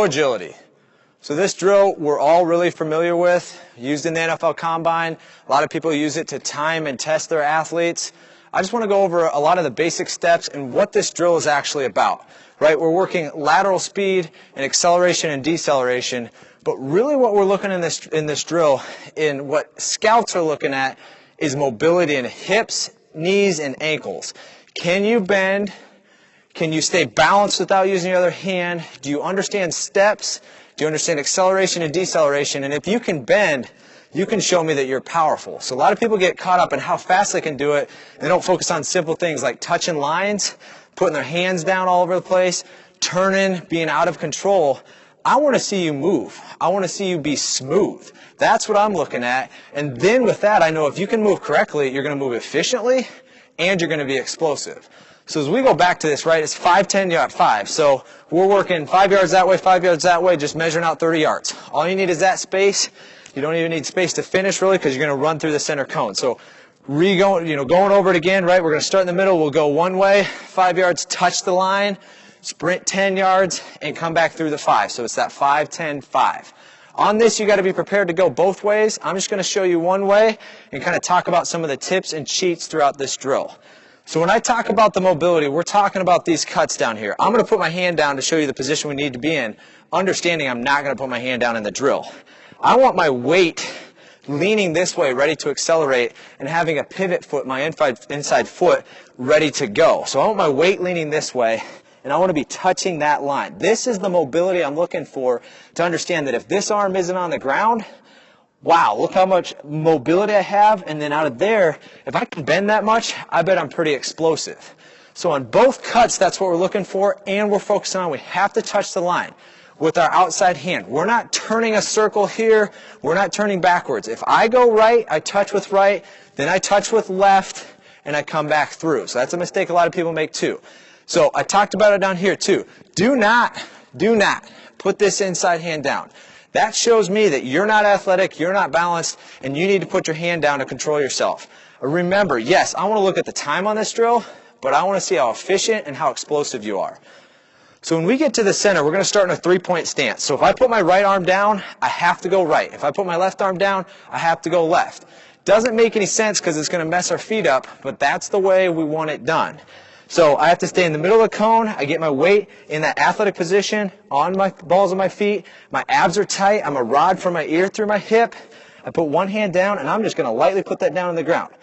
Pro agility. So this drill we're all really familiar with, used in the NFL Combine. A lot of people use it to time and test their athletes. I just want to go over a lot of the basic steps and what this drill is actually about. Right? We're working lateral speed and acceleration and deceleration, but really what we're looking in this drill, in what scouts are looking at, is mobility in hips, knees, and ankles. Can you bend? Can you stay balanced without using your other hand? Do you understand steps? Do you understand acceleration and deceleration? And if you can bend, you can show me that you're powerful. So a lot of people get caught up in how fast they can do it. They don't focus on simple things like touching lines, putting their hands down all over the place, turning, being out of control. I want to see you move. I want to see you be smooth. That's what I'm looking at. And then with that, I know if you can move correctly, you're going to move efficiently and you're going to be explosive. So as we go back to this, right, it's 5, 10, you're at 5. So we're working 5 yards that way, 5 yards that way, just measuring out 30 yards. All you need is that space. You don't even need space to finish, really, because you're going to run through the center cone. So going over it again, right, we're going to start in the middle. We'll go one way, 5 yards, touch the line, sprint 10 yards, and come back through the 5. So it's that 5, 10, 5. On this, you got to be prepared to go both ways. I'm just going to show you one way and kind of talk about some of the tips and cheats throughout this drill. So when I talk about the mobility, we're talking about these cuts down here. I'm going to put my hand down to show you the position we need to be in, understanding I'm not going to put my hand down in the drill. I want my weight leaning this way, ready to accelerate, and having a pivot foot, my inside foot, ready to go. So I want my weight leaning this way, and I want to be touching that line. This is the mobility I'm looking for to understand that if this arm isn't on the ground, wow, look how much mobility I have, and then out of there, if I can bend that much, I bet I'm pretty explosive. So on both cuts, that's what we're looking for, and we're focusing on we have to touch the line with our outside hand. We're not turning a circle here. We're not turning backwards. If I go right, I touch with right, then I touch with left, and I come back through. So that's a mistake a lot of people make too. So I talked about it down here too. Do not put this inside hand down. That shows me that you're not athletic, you're not balanced, and you need to put your hand down to control yourself. Remember, yes, I want to look at the time on this drill, but I want to see how efficient and how explosive you are. So when we get to the center, we're going to start in a three-point stance. So if I put my right arm down, I have to go right. If I put my left arm down, I have to go left. Doesn't make any sense because it's going to mess our feet up, but that's the way we want it done. So I have to stay in the middle of the cone. I get my weight in that athletic position on my balls of my feet. My abs are tight. I'm a rod from my ear through my hip. I put one hand down, and I'm just going to lightly put that down on the ground.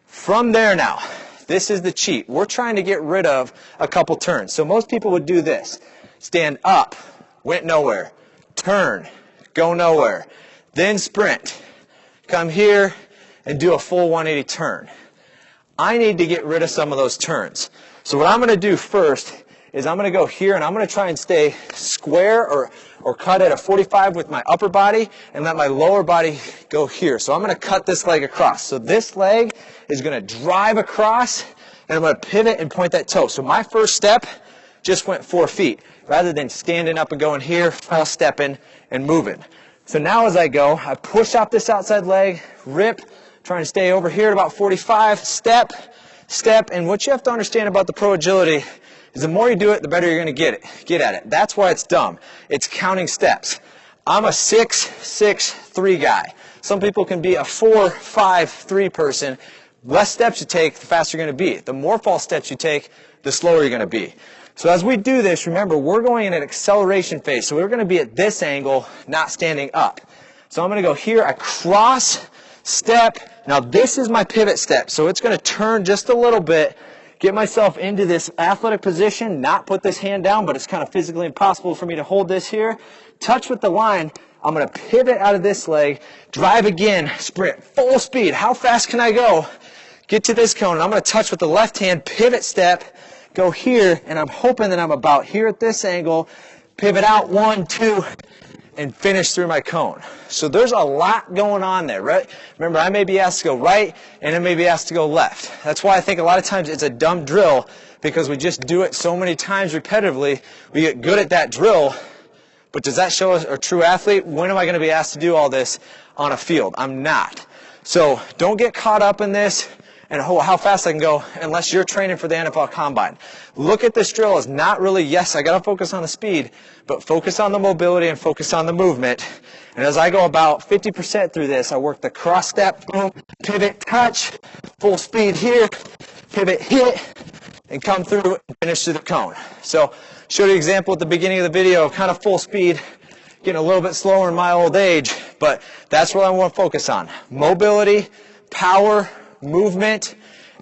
From there now, this is the cheat. We're trying to get rid of a couple turns. So most people would do this. Stand up, went nowhere. Turn, go nowhere. Then sprint. Come here and do a full 180 turn. I need to get rid of some of those turns. So what I'm going to do first is I'm going to go here and I'm going to try and stay square or cut at a 45 with my upper body and let my lower body go here. So I'm going to cut this leg across. So this leg is going to drive across and I'm going to pivot and point that toe. So my first step just went 4 feet rather than standing up and going here, false stepping and moving. So now as I go, I push off this outside leg, rip, trying to stay over here at about 45, step, and what you have to understand about the Pro Agility is the more you do it, the better you're going to get at it. That's why it's dumb. It's counting steps. I'm a 6-6-3 guy. Some people can be a 4-5-3 person. Less steps you take, the faster you're going to be. The more false steps you take, the slower you're going to be. So as we do this, remember, we're going in an acceleration phase. So we're going to be at this angle, not standing up. So I'm going to go here, I cross, step. Now this is my pivot step. So it's going to turn just a little bit, get myself into this athletic position, not put this hand down, but it's kind of physically impossible for me to hold this here. Touch with the line. I'm going to pivot out of this leg, drive again, sprint, full speed. How fast can I go? Get to this cone, and I'm going to touch with the left hand, pivot step, go here, and I'm hoping that I'm about here at this angle, pivot out, 1, 2, and finish through my cone. So there's a lot going on there, right? Remember, I may be asked to go right, and I may be asked to go left. That's why I think a lot of times it's a dumb drill, because we just do it so many times repetitively. We get good at that drill, but does that show us a true athlete? When am I going to be asked to do all this on a field? I'm not. So don't get caught up in this. and how fast I can go unless you're training for the NFL Combine. Look at this drill as not really, yes, I got to focus on the speed, but focus on the mobility and focus on the movement. And as I go about 50% through this, I work the cross step, boom, pivot, touch, full speed here, pivot, hit, and come through and finish to the cone. So showed you an example at the beginning of the video, kind of full speed, getting a little bit slower in my old age, but that's what I want to focus on. Mobility, power, movement,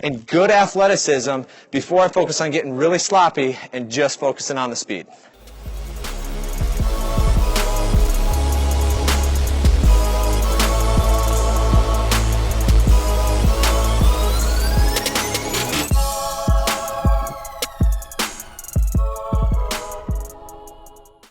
and good athleticism before I focus on getting really sloppy and just focusing on the speed.